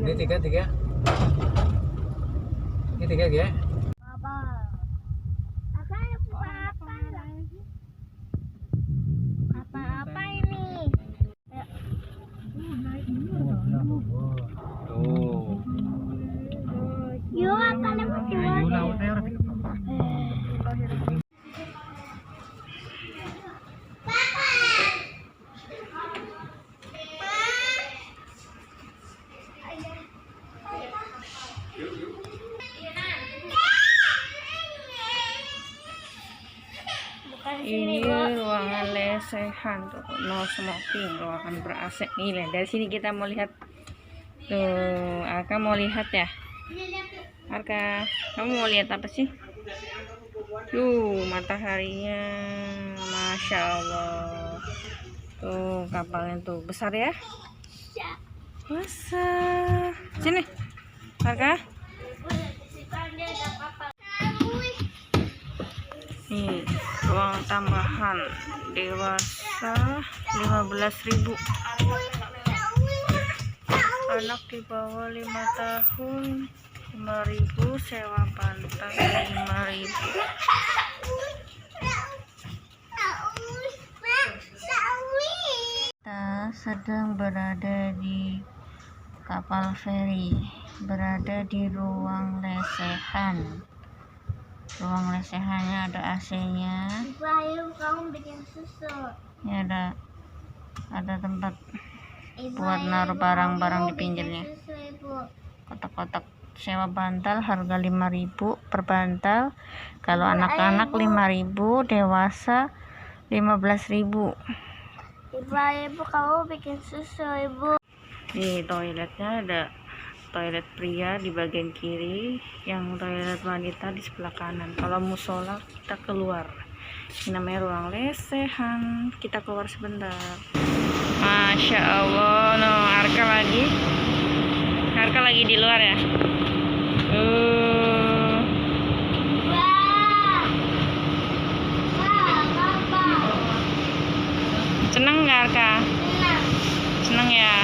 Ini tiga. Ini tiga ya. Apa ini? Tuh. Yuk, apa lewat Ayo laut ya. Ini Ruangan lesehan tuh, no smoking, ruangan ber AC nih. Dari sini kita mau lihat tuh. Arka mau lihat ya? Arka, kamu mau lihat apa sih? Tuh mataharinya, masya Allah. Tuh kapalnya tuh besar ya? Besar. Sini, Arka. Nih, ruang tambahan dewasa 15.000, anak di bawah 5 tahun 5.000, sewa pantai 5.000. Kita sedang berada di kapal feri, berada di ruang lesehan. Ruang lesehannya ada AC-nya. Ayo kamu bikin susu. Ini ada tempat buat naruh barang-barang di pinggirnya. Kotak-kotak sewa bantal harga 5.000 per bantal. Kalau anak-anak 5.000, dewasa 15.000. Ibu kamu bikin susu, Ibu. Nih toiletnya, ada toilet pria di bagian kiri, yang toilet wanita di sebelah kanan. Kalau musola kita keluar. Ini namanya ruang lesehan. Kita keluar sebentar. Masya Allah, no, Arka lagi di luar ya. Seneng nggak Arka? Seneng ya.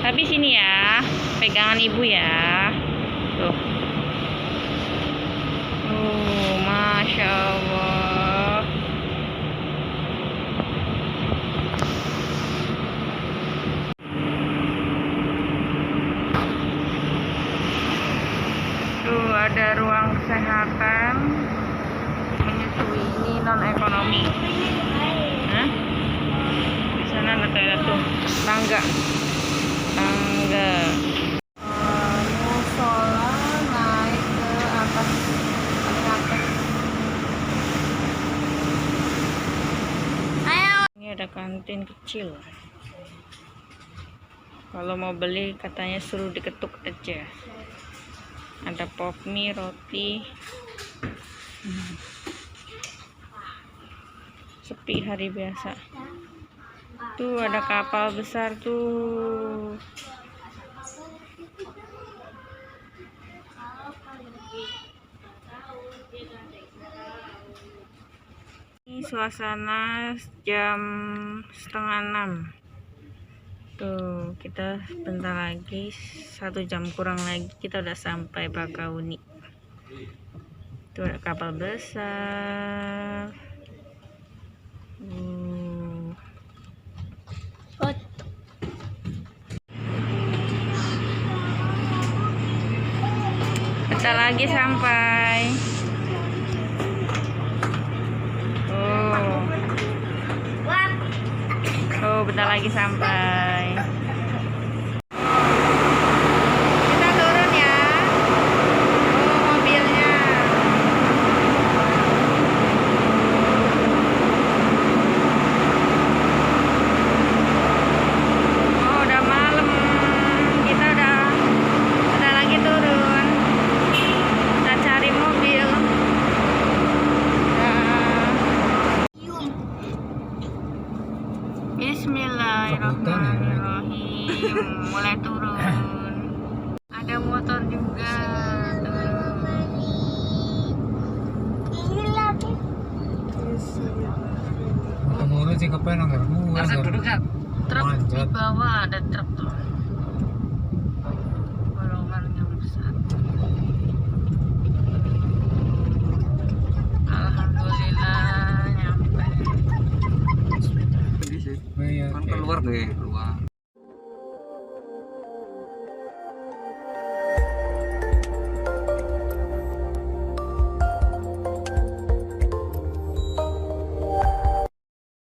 Tapi sini ya, pegangan ibu ya. Tuh. Masya Allah. Tuh ada ruang kesehatan menyusui, ini non ekonomi. Hah? Di sana ada toilet tuh, tangga. Musola naik ke atas, paling atas. Ayo. Ini ada kantin kecil. Kalau mau beli katanya suruh diketuk aja. Ada pop mie, roti. Sepi hari biasa. Tuh ada kapal besar tuh. Ini suasana jam 5:30. Tuh kita bentar lagi, 1 jam kurang lagi kita udah sampai Bakauni. Tuh ada kapal besar. Bentar lagi sampai. Bentar lagi sampai. Kita turun ya. Mobilnya. Udah malam. Kita udah lagi turun. Kita cari mobil. Bismillahirrahmanirrahim. Mulai turun. Ada motor juga. Tumulong sih kapan nggak? Truk di bawah ada truk tuh. boleh keluar.